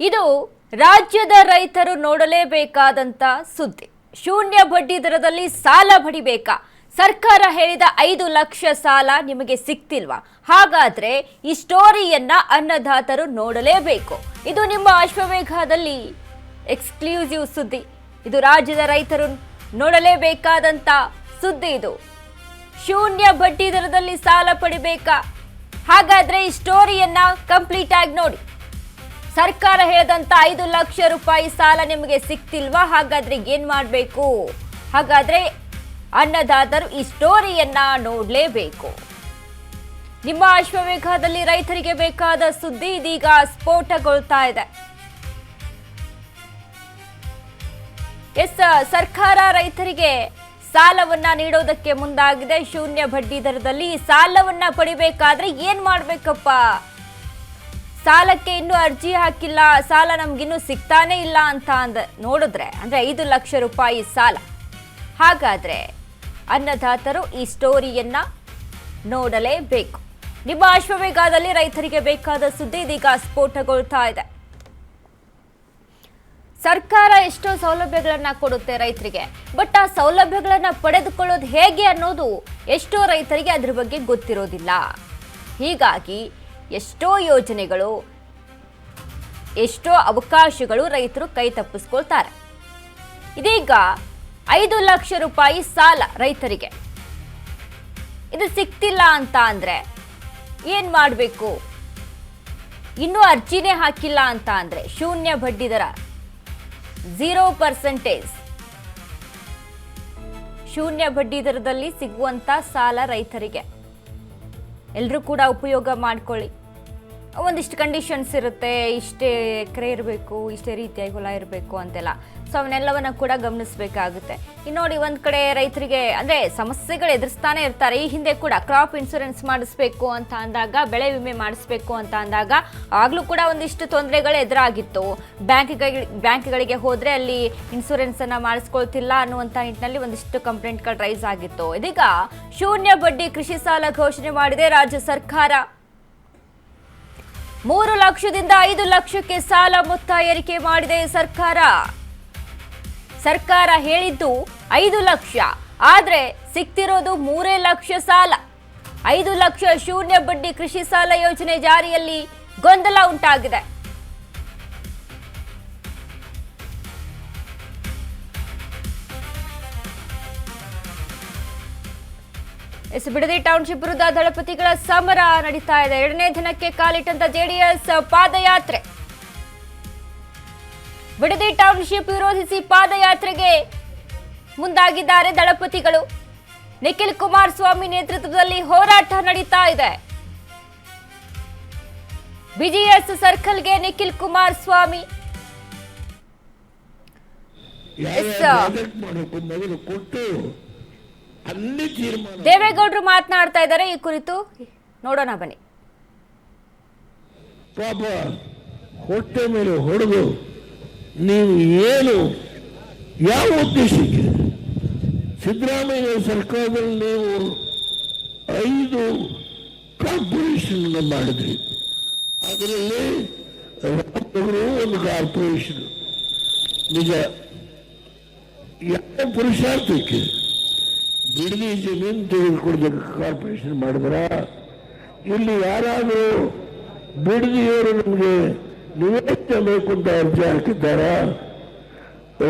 ಇದು ರಾಜ್ಯದ ರೈತರು ನೋಡಲೇಬೇಕಾದಂತ ಸುದ್ದಿ. ಶೂನ್ಯ ಬಡ್ಡಿ ದರದಲ್ಲಿ ಸಾಲ ಪಡಿಬೇಕಾ? ಸರ್ಕಾರ ಹೇಳಿದ 5 ಲಕ್ಷ ಸಾಲ ನಿಮಗೆ ಸಿಕ್ತಿಲ್ವಾ? ಹಾಗಾದ್ರೆ ಈ ಸ್ಟೋರಿಯನ್ನ ಅನ್ನದಾತರು ನೋಡಲೇಬೇಕು. ಇದು ನಿಮ್ಮ ಅಶ್ವವೇಗದಲ್ಲಿ ಎಕ್ಸ್ಕ್ಲೂಸಿವ್ ಸುದ್ದಿ. ಇದು ರಾಜ್ಯದ ರೈತರು ನೋಡಲೇಬೇಕಾದಂತ ಸುದ್ದಿ. ಇದು ಶೂನ್ಯ ಬಡ್ಡಿ ದರದಲ್ಲಿ ಸಾಲ ಪಡಿಬೇಕಾ? ಹಾಗಾದ್ರೆ ಈ ಸ್ಟೋರಿಯನ್ನ ಕಂಪ್ಲೀಟ್ ಆಗಿ ನೋಡಿ. ಸರ್ಕಾರ ಹೇಳಿದಂತ 5 ಲಕ್ಷ ರೂಪಾಯಿ ಸಾಲ ನಿಮಗೆ ಸಿಕ್ತಿಲ್ವಾ? ಹಾಗಾದ್ರೆ ಏನ್ ಮಾಡಬೇಕು? ಹಾಗಾದ್ರೆ ಅನ್ನದಾತರು ಈ ಸ್ಟೋರಿಯನ್ನ ನೋಡಲೇಬೇಕು. ನಿಮ್ಮ ಅಶ್ವವೇಗದಲ್ಲಿ ರೈತರಿಗೆ ಬೇಕಾದ ಸುದ್ದಿ ಇದೀಗ ಸ್ಫೋಟಗೊಳ್ತಾ ಇದೆ. ಸರ್ಕಾರ ರೈತರಿಗೆ ಸಾಲವನ್ನ ನೀಡೋದಕ್ಕೆ ಮುಂದಾಗಿದೆ. ಶೂನ್ಯ ಬಡ್ಡಿ ದರದಲ್ಲಿ ಸಾಲವನ್ನ ಪಡಿಬೇಕಾದ್ರೆ ಏನ್ ಮಾಡ್ಬೇಕಪ್ಪ? ಸಾಲಕ್ಕೆ ಇನ್ನೂ ಅರ್ಜಿ ಹಾಕಿಲ್ಲ, ಸಾಲ ನಮ್ಗಿನ್ನೂ ಸಿಗ್ತಾನೆ ಇಲ್ಲ ಅಂತ ನೋಡಿದ್ರೆ ಅಂದ್ರೆ 5 ಲಕ್ಷ ರೂಪಾಯಿ ಸಾಲ. ಹಾಗಾದ್ರೆ ಅನ್ನದಾತರು ಈ ಸ್ಟೋರಿಯನ್ನ ನೋಡಲೇಬೇಕು. ನಿಮ್ಮ ಅಶ್ವವೇಗದಲ್ಲಿ ರೈತರಿಗೆ ಬೇಕಾದ ಸುದ್ದಿ ಇದೀಗ ಸ್ಫೋಟಗೊಳ್ತಾ ಇದೆ. ಸರ್ಕಾರ ಎಷ್ಟೋ ಸೌಲಭ್ಯಗಳನ್ನ ಕೊಡುತ್ತೆ ರೈತರಿಗೆ, ಬಟ್ ಆ ಸೌಲಭ್ಯಗಳನ್ನ ಪಡೆದುಕೊಳ್ಳೋದು ಹೇಗೆ ಅನ್ನೋದು ಎಷ್ಟೋ ರೈತರಿಗೆ ಅದ್ರ ಬಗ್ಗೆ ಗೊತ್ತಿರೋದಿಲ್ಲ. ಹೀಗಾಗಿ ಎಷ್ಟೋ ಯೋಜನೆಗಳು, ಎಷ್ಟೋ ಅವಕಾಶಗಳು ರೈತರು ಕೈ ತಪ್ಪಿಸ್ಕೊಳ್ತಾರೆ. ಇದೀಗ 5 ಲಕ್ಷ ರೂಪಾಯಿ ಸಾಲ ರೈತರಿಗೆ ಇದು ಸಿಕ್ತಿಲ್ಲ ಅಂತ ಅಂದ್ರೆ ಏನ್ ಮಾಡಬೇಕು? ಇನ್ನೂ ಅರ್ಜಿನೇ ಹಾಕಿಲ್ಲ ಅಂತ ಅಂದ್ರೆ ಶೂನ್ಯ ಬಡ್ಡಿ ದರ 0%, ಶೂನ್ಯ ಬಡ್ಡಿ ದರದಲ್ಲಿ ಸಿಗುವಂತ ಸಾಲ ರೈತರಿಗೆ ಎಲ್ಲರೂ ಕೂಡ ಉಪಯೋಗ ಮಾಡ್ಕೊಳ್ಳಿ. ಒಂದಿಷ್ಟು ಕಂಡೀಷನ್ಸ್ ಇರುತ್ತೆ, ಇಷ್ಟೇ ಎಕರೆ ಇರಬೇಕು, ಇಷ್ಟೇ ರೀತಿಯಾಗಿ ಹೊಲ ಇರಬೇಕು ಅಂತೆಲ್ಲ. ಸೊ ಅವನ್ನೆಲ್ಲವನ್ನ ಕೂಡ ಗಮನಿಸಬೇಕಾಗುತ್ತೆ. ಇನ್ನು ನೋಡಿ, ಒಂದ್ ಕಡೆ ರೈತರಿಗೆ ಅಂದ್ರೆ ಸಮಸ್ಯೆಗಳು ಎದುರಿಸ್ತಾನೆ ಇರ್ತಾರೆ. ಈ ಹಿಂದೆ ಕೂಡ ಕ್ರಾಪ್ ಇನ್ಶೂರೆನ್ಸ್ ಮಾಡಿಸ್ಬೇಕು ಅಂತ ಅಂದಾಗ, ಬೆಳೆ ವಿಮೆ ಮಾಡಿಸ್ಬೇಕು ಅಂತ ಅಂದಾಗ ಆಗ್ಲೂ ಕೂಡ ಒಂದಿಷ್ಟು ತೊಂದರೆಗಳು ಎದುರಾಗಿತ್ತು. ಬ್ಯಾಂಕ್ಗಳಿಗೆ ಹೋದ್ರೆ ಅಲ್ಲಿ ಇನ್ಶೂರೆನ್ಸ್ ಅನ್ನ ಮಾಡಿಸ್ಕೊಳ್ತಿಲ್ಲ ಅನ್ನುವಂತ ನಿಟ್ಟಿನಲ್ಲಿ ಒಂದಿಷ್ಟು ಕಂಪ್ಲೇಂಟ್ಗಳು ರೈಸ್ ಆಗಿತ್ತು. ಇದೀಗ ಶೂನ್ಯ ಬಡ್ಡಿ ಕೃಷಿ ಸಾಲ ಘೋಷಣೆ ಮಾಡಿದೆ ರಾಜ್ಯ ಸರ್ಕಾರ. 3 ಲಕ್ಷದಿಂದ 5 ಲಕ್ಷಕ್ಕೆ ಸಾಲ ಮೊತ್ತ ಏರಿಕೆ ಮಾಡಿದೆ ಸರ್ಕಾರ. ಸರ್ಕಾರ ಹೇಳಿದ್ದು 5 ಲಕ್ಷ, ಆದ್ರೆ ಸಿಕ್ತಿರೋದು 3 ಲಕ್ಷ ಸಾಲ. 5 ಲಕ್ಷ ಶೂನ್ಯ ಬಡ್ಡಿ ಕೃಷಿ ಸಾಲ ಯೋಜನೆ ಜಾರಿಯಲ್ಲಿ ಗೊಂದಲ ಉಂಟಾಗಿದೆ. ಬಿಡದಿ ಟೌನ್ಶಿಪ್ ವಿರುದ್ಧ ದಳಪತಿಗಳ ಸಮರ ನಡೀತಾ ಇದೆ. 2ನೇ ದಿನಕ್ಕೆ ಕಾಲಿಟ್ಟಂತ ಜೆಡಿಎಸ್ ಪಾದಯಾತ್ರೆ. ಬಿಡದಿ ಟೌನ್ಶಿಪ್ ವಿರೋಧಿಸಿ ಪಾದಯಾತ್ರೆಗೆ ಮುಂದಾಗಿದ್ದಾರೆ ದಳಪತಿಗಳು. ನಿಖಿಲ್ ಕುಮಾರಸ್ವಾಮಿ ನೇತೃತ್ವದಲ್ಲಿ ಹೋರಾಟ ನಡೀತಾ ಇದೆ. ಬಿಜಿಎಸ್ ಸರ್ಕಲ್ಗೆ ನಿಖಿಲ್ ಕುಮಾರಸ್ವಾಮಿ ದೇವೇಗೌಡರು ಮಾತನಾಡ್ತಾ ಇದ್ದಾರೆ. ಈ ಕುರಿತು ನೋಡೋಣ ಬನ್ನಿ. ಪಾಪ ಹೊಟ್ಟೆ ಮೇಲೆ ಹೊಡೆದು ನೀವು ಏನು ಯಾವ ಉದ್ದೇಶಕ್ಕೆ ಸಿದ್ದರಾಮಯ್ಯ ಸರ್ಕಾರದಲ್ಲಿ ನೀವು 5 ಕಾರ್ಪೊರೇಷನ್ ಮಾಡಿದ್ರಿ. ಅದರಲ್ಲಿ ರಾಮನಗರ ಒಂದು ಕಾರ್ಪೊರೇಷನ್. ನಿಜ, ಯಾವ ಪುರುಷಾರ್ಥಕ್ಕೆ ಬಿಡದಿ ಜಮೀನು ತೆಗೆದುಕೊಡ್ಬೇಕು ಕಾರ್ಪೊರೇಷನ್ ಮಾಡಿದ್ರ? ಇಲ್ಲಿ ಯಾರಾದರೂ ಬಿಡದಿಯವರು ನಮಗೆ ನಿವೇಶನ ಬೇಕು ಅಂತ ಅರ್ಜಿ ಹಾಕಿದ್ದಾರ?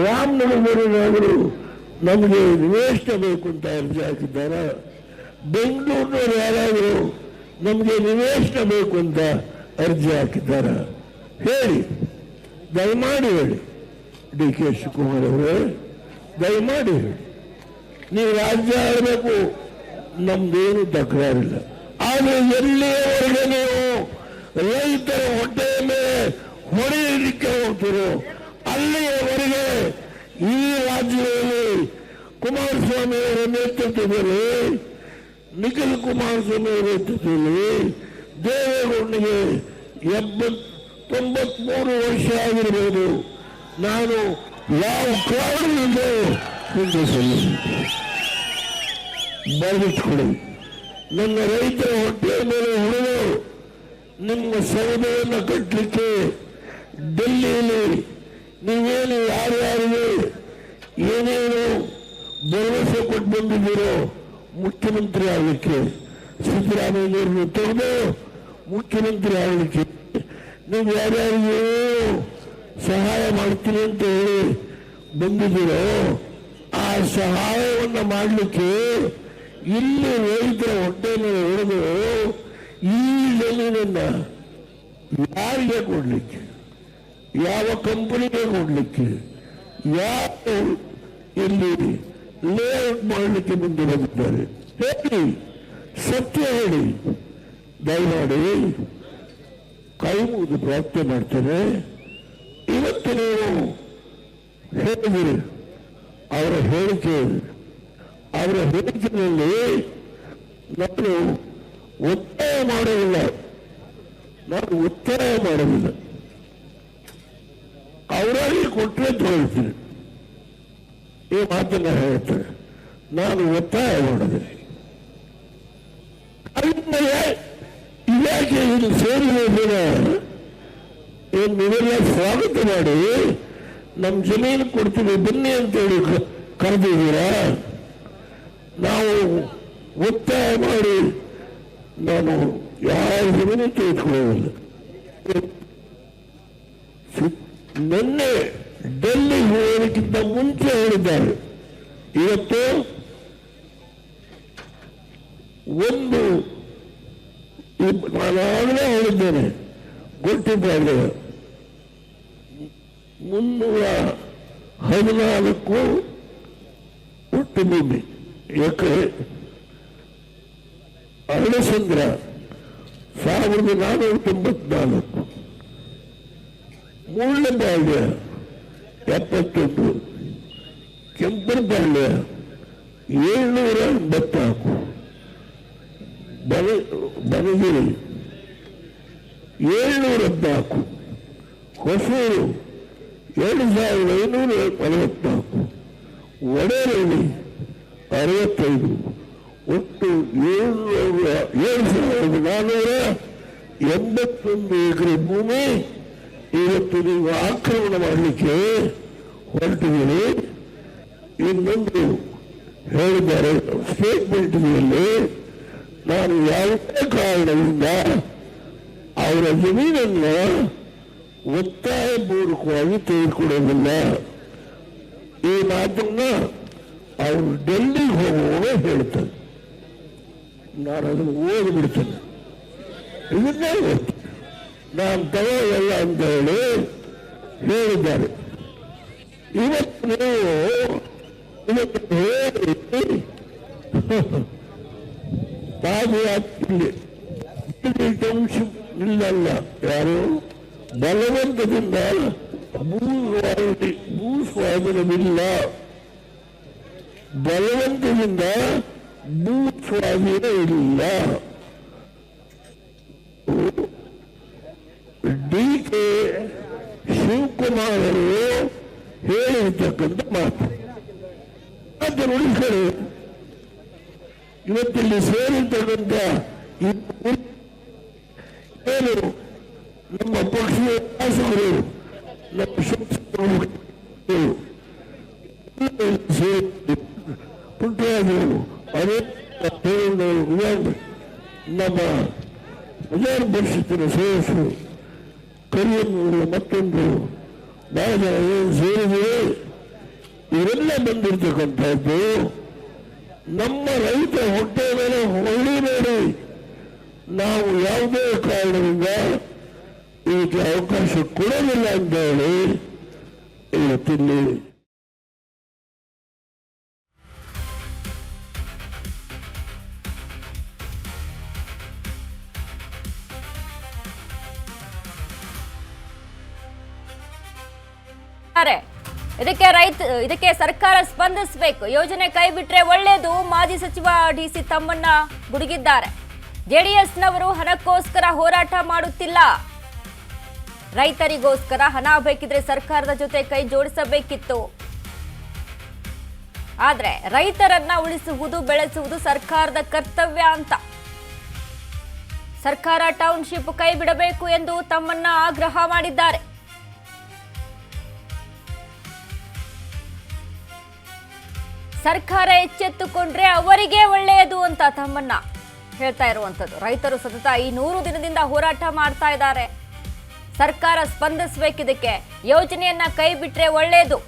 ರಾಮನಗರದವರೇನಾದರೂ ನಮಗೆ ನಿವೇಶನ ಬೇಕು ಅಂತ ಅರ್ಜಿ ಹಾಕಿದ್ದಾರ? ಬೆಂಗಳೂರಿನವರು ಯಾರಾದರೂ ನಮಗೆ ನಿವೇಶನ ಬೇಕು ಅಂತ ಅರ್ಜಿ ಹಾಕಿದ್ದಾರ? ಹೇಳಿ, ದಯಮಾಡಿ ಹೇಳಿ. ಡಿ ಕೆ ಶಿವಕುಮಾರ್ ಅವರೇ, ದಯಮಾಡಿ ಹೇಳಿ. ನೀವು ರಾಜ್ಯ ಆಡಬೇಕು, ನಮ್ದೇನು ತಕರಾರಿಲ್ಲ. ಆದರೆ ಎಲ್ಲಿಯವರೆಗೆ ನೀವು ರೈತರ ಹೊಟ್ಟೆಯ ಮೇಲೆ ಹೊಡೆಯಲಿಕ್ಕೆ ಹೋಗ್ತಿರೋ ಅಲ್ಲಿಯವರೆಗೆ ಈ ರಾಜ್ಯದಲ್ಲಿ ಕುಮಾರಸ್ವಾಮಿ ಅವರ ನೇತೃತ್ವದಲ್ಲಿ, ನಿಖಿಲ್ ಕುಮಾರಸ್ವಾಮಿ ಅವರ ನೇತೃತ್ವದಲ್ಲಿ ದೇವೇಗೌಡನಿಗೆ 93 ವರ್ಷ ಆಗಿರಬಹುದು. ನಾನು ಯಾವ ಕಾರಣದಿಂದ ಬರೆದಿಟ್ಕೊಳ್ಳಿ. ನನ್ನ ರೈತರ ಹೊಟ್ಟೆಯ ಮೇಲೆ ಹೊಡೆದು ನಿಮ್ಮ ಸೌದೆಯನ್ನು ಕಟ್ಟಲಿಕ್ಕೆ ಡೆಲ್ಲಿಯಲ್ಲಿ ನೀವೇನು ಯಾರ್ಯಾರಿಗೆ ಏನೇನು ಭರವಸೆ ಕೊಟ್ಟು ಬಂದಿದ್ದೀರೋ ಮುಖ್ಯಮಂತ್ರಿ ಆಗಲಿಕ್ಕೆ, ಸಿದ್ದರಾಮಯ್ಯವ್ರನ್ನ ತೆಗೆದು ಮುಖ್ಯಮಂತ್ರಿ ಆಗಲಿಕ್ಕೆ ನೀವು ಯಾರ್ಯಾರಿಗೂ ಸಹಾಯ ಮಾಡ್ತೀನಿ ಅಂತ ಹೇಳಿ ಬಂದಿದ್ದೀರೋ ಆ ಸಹಾಯವನ್ನು ಮಾಡಲಿಕ್ಕೆ ಇಲ್ಲಿ ರೈತರ ಹೊಟ್ಟೆಯನ್ನು ಹೊಡೆದು ಈ ಜಮೀನನ್ನು ಯಾರಿಗೆ ಕೊಡ್ಲಿಕ್ಕೆ, ಯಾವ ಕಂಪನಿಗೆ ಕೊಡ್ಲಿಕ್ಕೆ, ಯಾವ ಇಲ್ಲಿ ಲೇಔಟ್ ಮಾಡಲಿಕ್ಕೆ ಮುಂದೆ ಬಂದಿದ್ದಾರೆ ಹೇಳಿ, ಸತ್ಯ ಹೇಳಿ. ದಯಮಾಡಿ ಕೈ ಮುಗಿದು ಪ್ರಾರ್ಥನೆ ಮಾಡ್ತೇನೆ. ಇವತ್ತು ನೀವು ಹೇಳಿದಿರಿ ಅವರ ಹೇಳಿಕೆಯಲ್ಲಿ ನಾನು ಒತ್ತಾಯ ಮಾಡೋದಿಲ್ಲ, ಅವರಾಗಿ ಕೊಟ್ಟರೆ ತಗೊಳ್ತೀನಿ, ಈ ಮಾತನ್ನ ಹೇಳ್ತಾರೆ. ನಾನು ಒತ್ತಾಯ ಮಾಡೋದಿಲ್ಲ. ಇಲಾಖೆ ಇದು ಸೇರಿದ ನೀವೆಲ್ಲ ಸ್ವಾಗತ ಮಾಡಿ ನಮ್ಮ ಜಮೀನು ಕೊಡ್ತೀವಿ ಬನ್ನಿ ಅಂತೇಳಿ ಕರೆದಿದ್ದೀರಾ. ನಾವು ಒತ್ತಾಯ ಮಾಡಿ ನಾನು ಯಾವ ಜಮೀನು ತೆಗೆದುಕೊಳ್ಳೋದಿಲ್ಲ. ನಿನ್ನೆ ಡೆಲ್ಲಿಗೆ ಹೋಗೋದಕ್ಕಿಂತ ಮುಂಚೆ ಹೇಳಿದ್ದಾರೆ. ಇವತ್ತು ಒಂದು ನಾನಾಗಲೇ ಹೇಳಿದ್ದೇನೆ, ಗೊತ್ತಿದ್ದಾರೆ 314 ಒಟ್ಟು ಭೂಮಿ ಎಕರೆ, ಅರಳಸಂದ್ರ 1494, ಮುಳ್ಳಬಾಳ್ಯ 71, ಕೆಂಪನಪಾಳ್ಯ 784, ಬನಗಿರಿ 714, ಹೊಸೂರು 2544, ಒಡೆರಳ್ಳಿ 65, ಒಟ್ಟು 7481 ಎಕರೆ ಭೂಮಿ ಇವತ್ತು ನೀವು ಆಕ್ರಮಣ ಮಾಡಲಿಕ್ಕೆ ಹೊರಟಿದ್ದೀರಿ. ಇನ್ನೊಂದು ಹೇಳಿದ್ದಾರೆ ಸ್ಟೇಟ್ಮೆಂಟ್ನಲ್ಲಿ, ನಾನು ಯಾವುದೇ ಕಾರಣದಿಂದ ಅವರ ಜಮೀನನ್ನು ಒತ್ತಾಯಪೂರ್ವಕವಾಗಿ ತೆಗೆದುಕೊಡೋದಿಲ್ಲ. ಈ ಮಾತನ್ನ ಅವರು ಡೆಲ್ಲಿಗೆ ಹೋಗುವಾಗ ಹೇಳ್ತಾರೆ. ನಾನು ಅದನ್ನು ಓದಿಬಿಡ್ತೇನೆ, ಇದನ್ನೇ ಓದ್ತೇನೆ. ನಾನು ತಗೋಲ್ಲ ಅಂತ ಹೇಳಿ ಹೇಳಿದ್ದಾರೆ. ಇವತ್ತು ನೀವು ಹೇಳಿ ಟೌನ್ಶಿಪ್ ಇಲ್ಲಲ್ಲ, ಯಾರು ಬಲವಂತದಿಂದ ಭೂ ಸ್ವಾಧೀನವಿಲ್ಲ, ಬಲವಂತದಿಂದ ಭೂ ಸ್ವಾಧೀನ ಇಲ್ಲ. DK ಶಿವಕುಮಾರ್ ಅವರು ಹೇಳಿರ್ತಕ್ಕಂಥ ಮಾತು ಅದನ್ನು ಉಳಿಸ್ತಾರೆ. ಇವತ್ತಿಲ್ಲಿ ಸೇರಿರ್ತಕ್ಕಂಥ ಏನು ನಮ್ಮ ಪಕ್ಷದ ಶಾಸಕರು, ನಮ್ಮ ಶಾಸಕರು ಪುಟ್ಟರಾಜರು, ಅನೇಕ ನಮ್ಮ ವಿಧಾನ ಪರಿಷತ್ತಿನ ಸದಸ್ಯರು, ಕರಿಯನ್ನೂರು ಮತ್ತೊಂದು ಬಹಳ ಜನ ಏನು ಸೇರಿದೆ, ಇವರೆಲ್ಲ ಬಂದಿರ್ತಕ್ಕಂಥದ್ದು ನಮ್ಮ ರೈತ ಹೊಟ್ಟೆ ಮೇಲೆ ಹೊಳಿಬೇಡಿ. ನಾವು ಯಾವುದೇ ಕಾರಣದಿಂದ ಇದಕ್ಕೆ ಅವಕಾಶ ಕೊಡೋದಿಲ್ಲ ಅಂತ ಹೇಳಿ ಇವತ್ತಿಲ್ಲಿ ಇದಕ್ಕೆ ಸರ್ಕಾರ ಸ್ಪಂದಿಸಬೇಕು. ಯೋಜನೆ ಕೈ ಬಿಟ್ರೆ ಒಳ್ಳೇದು. ಮಾಜಿ ಸಚಿವ ಡಿಸಿ ತಮ್ಮಣ್ಣ ಗುಡುಗಿದ್ದಾರೆ. ಜೆಡಿಎಸ್ನವರು ಹಣಕ್ಕೋಸ್ಕರ ಹೋರಾಟ ಮಾಡುತ್ತಿಲ್ಲ, ರೈತರಿಗೋಸ್ಕರ ಹಣ ಬೇಕಿದ್ರೆ ಸರ್ಕಾರದ ಜೊತೆ ಕೈ ಜೋಡಿಸಬೇಕಿತ್ತು. ಆದ್ರೆ ರೈತರನ್ನ ಉಳಿಸುವುದು ಬೆಳೆಸುವುದು ಸರ್ಕಾರದ ಕರ್ತವ್ಯ ಅಂತ ಸರ್ಕಾರ ಟೌನ್ಶಿಪ್ ಕೈ ಬಿಡಬೇಕು ಎಂದು ತಮ್ಮಣ್ಣ ಆಗ್ರಹ ಮಾಡಿದ್ದಾರೆ. ಸರ್ಕಾರ ಎಚ್ಚೆತ್ತುಕೊಂಡ್ರೆ ಅವರಿಗೆ ಒಳ್ಳೆಯದು ಅಂತ ತಮ್ಮನ್ನ ಹೇಳ್ತಾ ಇರುವಂಥದ್ದು. ರೈತರು ಸತತ ಈ 100 ದಿನದಿಂದ ಹೋರಾಟ ಮಾಡ್ತಾ ಇದ್ದಾರೆ. ಸರ್ಕಾರ ಸ್ಪಂದಿಸಬೇಕಿದಕ್ಕೆ, ಯೋಜನೆಯನ್ನ ಕೈ ಬಿಟ್ರೆ ಒಳ್ಳೆಯದು.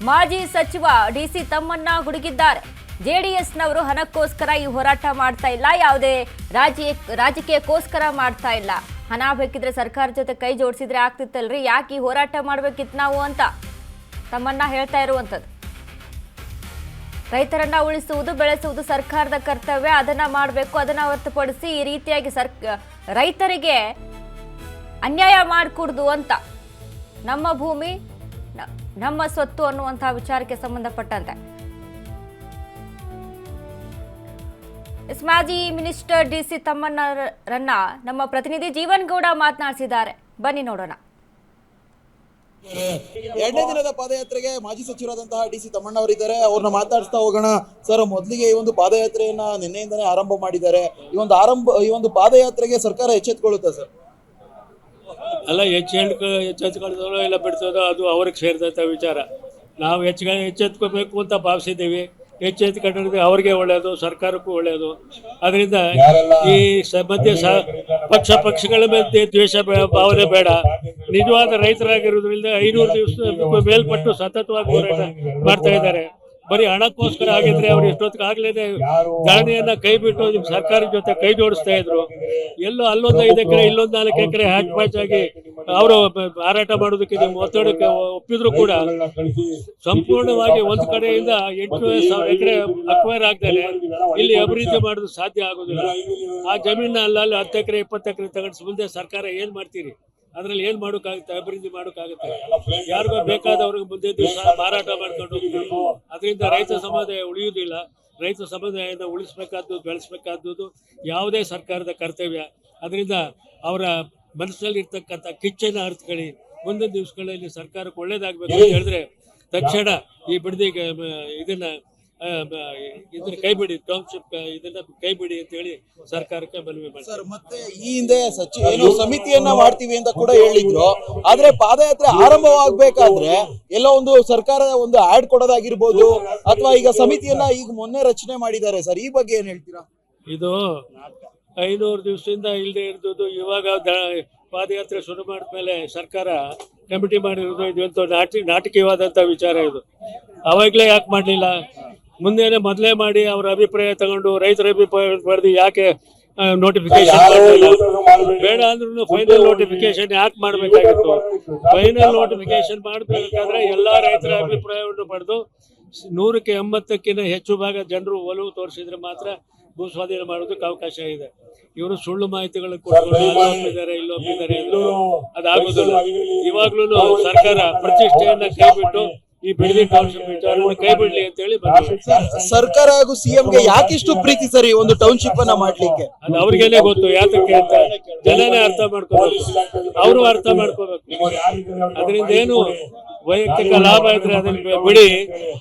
ಮಾಜಿ ಸಚಿವ ಡಿಸಿ ತಮ್ಮಣ್ಣ ಗುಡುಗಿದ್ದಾರೆ. ಜೆಡಿಎಸ್ನವರು ಹಣಕ್ಕೋಸ್ಕರ ಈ ಹೋರಾಟ ಮಾಡ್ತಾ ಇಲ್ಲ, ಯಾವುದೇ ರಾಜಕೀಯಕ್ಕೋಸ್ಕರ ಮಾಡ್ತಾ ಇಲ್ಲ. ಹಣ ಬೇಕಿದ್ರೆ ಸರ್ಕಾರ ಜೊತೆ ಕೈ ಜೋಡಿಸಿದ್ರೆ ಆಗ್ತಿತ್ತಲ್ರಿ, ಯಾಕೆ ಈ ಹೋರಾಟ ಮಾಡ್ಬೇಕಿತ್ತು ನಾವು ಅಂತ ತಮ್ಮಣ್ಣ ಹೇಳ್ತಾ ಇರುವಂಥದ್ದು. ರೈತರನ್ನ ಉಳಿಸುವುದು, ಬೆಳೆಸುವುದು ಸರ್ಕಾರದ ಕರ್ತವ್ಯ, ಅದನ್ನ ಮಾಡಬೇಕು. ಅದನ್ನ ಹೊರತುಪಡಿಸಿ ಈ ರೀತಿಯಾಗಿ ರೈತರಿಗೆ ಅನ್ಯಾಯ ಮಾಡಿಕೊಡುದು ಅಂತ, ನಮ್ಮ ಭೂಮಿ ನಮ್ಮ ಸ್ವತ್ತು ಅನ್ನುವಂತಹ ವಿಚಾರಕ್ಕೆ ಸಂಬಂಧಪಟ್ಟಂತೆ ಮಾಜಿ ಮಿನಿಸ್ಟರ್ ಡಿಸಿ ತಮ್ಮಣ್ಣರನ್ನ ನಮ್ಮ ಪ್ರತಿನಿಧಿ ಜೀವನ್ ಗೌಡ ಮಾತನಾಡಿಸಿದ್ದಾರೆ. ಬನ್ನಿ ನೋಡೋಣ. ಎರಡನೇ ದಿನದ ಪಾದಯಾತ್ರೆಗೆ ಮಾಜಿ ಸಚಿವರಾದಂತಹ ಡಿಸಿ ತಮ್ಮಣ್ಣ ಅವರಿದ್ದಾರೆ. ಅವ್ರನ್ನ ಮಾತಾಡಿಸ್ತಾ ಹೋಗೋಣ. ಸರ್, ಮೊದಲಿಗೆ ಈ ಒಂದು ಪಾದಯಾತ್ರೆಯನ್ನ ನಿನ್ನೆಯಿಂದನೇ ಆರಂಭ ಮಾಡಿದ್ದಾರೆ. ಈ ಒಂದು ಪಾದಯಾತ್ರೆಗೆ ಸರ್ಕಾರ ಎಚ್ಚೆತ್ತುಕೊಳ್ಳುತ್ತಾ ಸರ್? ಅಲ್ಲ, ಎಚ್ಚೆತ್ಕೊಳ್ಳೋದು ಇಲ್ಲ ಬಿಡ್ತದೋ ಅದು ಅವ್ರಿಗೆ ಸೇರಿದಂಥ ವಿಚಾರ. ನಾವು ಎಚ್ಚೆತ್ಕೋಬೇಕು ಅಂತ ಭಾವಿಸಿದ್ದೀವಿ. ಎಚ್ಚೆತ್ಕೊಂಡ್ರೆ ಅವ್ರಿಗೆ ಒಳ್ಳೆಯದು, ಸರ್ಕಾರಕ್ಕೂ ಒಳ್ಳೆಯದು. ಅದರಿಂದ ಈ ಮಧ್ಯೆ ಪಕ್ಷಗಳ ಮಧ್ಯೆ ದ್ವೇಷ ಭಾವನೆ ಬೇಡ. ನಿಜವಾದ ರೈತರಾಗಿರೋದ್ರಿಂದ 500 ದಿವಸ ಮೇಲ್ಪಟ್ಟು ಸತತವಾಗಿ ಹೋರಾಟ ಮಾಡ್ತಾ ಇದ್ದಾರೆ. ಬರೀ ಹಣಕ್ಕೋಸ್ಕರ ಆಗಿದ್ರೆ ಅವ್ರು ಇಷ್ಟೊತ್ತಿಗೆ ಆಗ್ಲೇನೆ ಧರಣಿಯನ್ನ ಕೈ ಬಿಟ್ಟು ನಿಮ್ ಸರ್ಕಾರದ ಜೊತೆ ಕೈ ಜೋಡಿಸ್ತಾ ಇದ್ರು. ಎಲ್ಲೋ ಅಲ್ಲೊಂದು 5 ಎಕರೆ ಇಲ್ಲೊಂದು 4 ಎಕರೆ ಹ್ಯಾಚ್ ಮ್ಯಾಚ್ ಆಗಿ ಅವರು ಮಾರಾಟ ಮಾಡೋದಕ್ಕೆ ನಿಮ್ಮ ಒತ್ತಡಕ್ಕೆ ಒಪ್ಪಿದ್ರು ಕೂಡ ಸಂಪೂರ್ಣವಾಗಿ ಒಂದ್ ಕಡೆಯಿಂದ 8,000 ಎಕರೆ ಅಕ್ವೈರ್ ಆಗ್ತಾರೆ. ಇಲ್ಲಿ ಅಭಿವೃದ್ಧಿ ಮಾಡೋದು ಸಾಧ್ಯ ಆಗೋದಿಲ್ಲ. ಆ ಜಮೀನ ಅಲ್ಲಿ 10 ಎಕರೆ 20 ಎಕರೆ ತಗೊಂಡು ಮುಂದೆ ಸರ್ಕಾರ ಏನ್ ಮಾಡ್ತೀರಿ? ಅದ್ರಲ್ಲಿ ಏನ್ ಮಾಡೋಕ್ಕಾಗುತ್ತೆ? ಅಭಿವೃದ್ಧಿ ಮಾಡೋಕ್ಕಾಗುತ್ತೆ? ಯಾರಿಗೋ ಬೇಕಾದವ್ರಿಗೆ ಮುಂದೆ ದಿವಸ ಮಾರಾಟ ಮಾಡ್ಕೊಂಡು ಹೋಗ್ತೀವಿ. ಅದರಿಂದ ರೈತ ಸಮುದಾಯ ಉಳಿಯುವುದಿಲ್ಲ. ರೈತ ಸಮುದಾಯನ ಉಳಿಸ್ಬೇಕಾದ್ದು, ಬೆಳೆಸ್ಬೇಕಾದ್ದು ಯಾವುದೇ ಸರ್ಕಾರದ ಕರ್ತವ್ಯ. ಅದರಿಂದ ಅವರ ಮನಸ್ಸಲ್ಲಿ ಇರ್ತಕ್ಕಂಥ ಕಿಚ್ಚನ್ನ ಅರ್ಥಕೊಳ್ಳಿ. ಮುಂದಿನ ದಿವಸಗಳಲ್ಲಿ ಸರ್ಕಾರಕ್ಕೆ ಒಳ್ಳೇದಾಗಬೇಕು ಅಂತ ಹೇಳಿದ್ರೆ ತಕ್ಷಣ ಈ ಬಿಡದಿಗೆ ಇದನ್ನ ಕೈ ಬಿಡಿ, ಟೌನ್ಶಿಪ್ ಇದನ್ನ ಕೈ ಬಿಡಿ ಅಂತ ಹೇಳಿ ಸರ್ಕಾರಕ್ಕೆ ಮನವಿ ಮಾಡಿ. ಸರ್, ಮತ್ತೆ ಈ ಹಿಂದೆ ಏನು ಸಮಿತಿಯನ್ನ ಮಾಡ್ತೀವಿ ಅಂತ ಕೂಡ ಹೇಳಿದ್ರು. ಆದ್ರೆ ಪಾದಯಾತ್ರೆ ಆರಂಭವಾಗಬೇಕಾದ್ರೆ ಎಲ್ಲೋ ಒಂದು ಸರ್ಕಾರದ ಒಂದು ಆಡ್ ಕೊಡೋದಾಗಿರ್ಬೋದು, ಅಥವಾ ಈಗ ಸಮಿತಿಯನ್ನ ಈಗ ಮೊನ್ನೆ ರಚನೆ ಮಾಡಿದ್ದಾರೆ ಸರ್, ಈ ಬಗ್ಗೆ ಏನ್ ಹೇಳ್ತೀರಾ? ಇದು 500 ದಿವಸದಿಂದ ಇಲ್ಲದೆ ಇರ್ದು ಇವಾಗ ಪಾದಯಾತ್ರೆ ಶುರು ಮಾಡಿದ್ಮೇಲೆ ಸರ್ಕಾರ ಕಮಿಟಿ ಮಾಡಿರೋದು ಇದು ನಾಟಕೀಯವಾದಂಥ ವಿಚಾರ. ಇದು ಅವಾಗಲೇ ಯಾಕೆ ಮಾಡಲಿಲ್ಲ? ಮುಂದೆನೆ ಮೊದಲೇ ಮಾಡಿ ಅವರ ಅಭಿಪ್ರಾಯ ತಗೊಂಡು ರೈತರ ಅಭಿಪ್ರಾಯ ಪಡೆದು ಯಾಕೆ ನೋಟಿಫಿಕೇಶನ್ ಬೇಡ ಅಂದ್ರೂ ಫೈನಲ್ ನೋಟಿಫಿಕೇಶನ್ ಯಾಕೆ ಮಾಡಬೇಕಾಗಿತ್ತು? ಫೈನಲ್ ನೋಟಿಫಿಕೇಶನ್ ಮಾಡಬೇಕಾದ್ರೆ ಎಲ್ಲಾ ರೈತರ ಅಭಿಪ್ರಾಯವನ್ನು ಪಡೆದು 100ಕ್ಕೆ 80ಕ್ಕಿಂತ ಹೆಚ್ಚು ಭಾಗ ಜನರು ಒಲವು ತೋರಿಸಿದ್ರೆ ಮಾತ್ರ ಭೂ ಸ್ವಾಧೀನ ಮಾಡೋದಕ್ಕೆ ಅವಕಾಶ ಇದೆ. ಇವರು ಸುಳ್ಳು ಮಾಹಿತಿಗಳನ್ನು ಕೊಟ್ಟು ಒಪ್ಪಿದ್ದಾರೆ, ಇಲ್ಲಿ ಒಪ್ಪಿದ್ದಾರೆ ಎಂದು ಅದಾಗೋದಿಲ್ಲ. ಇವಾಗ್ಲೂ ಸರ್ಕಾರ ಪ್ರತಿಷ್ಠೆಯನ್ನ ಕೈಬಿಟ್ಟು ಈ ಬಿಡದಿ ಟೌನ್ಶಿಪ್ ವಿಚಾರವನ್ನು ಕೈ ಬಿಡ್ಲಿ ಅಂತ ಹೇಳಿ ಸರ್ಕಾರ ಹಾಗೂ ಸಿಎಂಗೆ ಯಾಕಿಷ್ಟು ಪ್ರೀತಿ ಸರಿ ಒಂದು ಟೌನ್ಶಿಪ್ ಅನ್ನ ಮಾಡ್ಲಿಕ್ಕೆ? ಅದು ಅವ್ರಿಗೇನೆ ಗೊತ್ತು ಯಾತಕ್ಕೆ ಅಂತ. ಜನನೇ ಅರ್ಥ ಮಾಡ್ಕೋಬೇಕು, ಅವರು ಅರ್ಥ ಮಾಡ್ಕೋಬೇಕು. ಅದರಿಂದ ಏನು ವೈಯಕ್ತಿಕ ಲಾಭ ಇದ್ರೆ ಅದನ್ನ ಬಿಡಿ,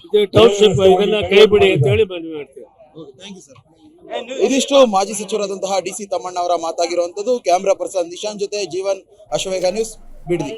ಇದು ಟೌನ್ಶಿಪ್ ಇದನ್ನ ಕೈ ಬಿಡಿ ಅಂತ ಹೇಳಿ ಮನವಿ ಮಾಡ್ತೀವಿ. ಇದಿಷ್ಟು ಮಾಜಿ ಸಚಿವರಾದಂತಹ ಡಿಸಿ ತಮ್ಮಣ್ಣ ಅವರ ಮಾತಾಗಿರುವಂತದ್ದು. ಕ್ಯಾಮ್ರಾ ಪರ್ಸನ್ ನಿಶಾಂತ್ ಜೊತೆ ಜೀವನ್, ಅಶ್ವವೇಗ ನ್ಯೂಸ್, ಬಿಡದಿ.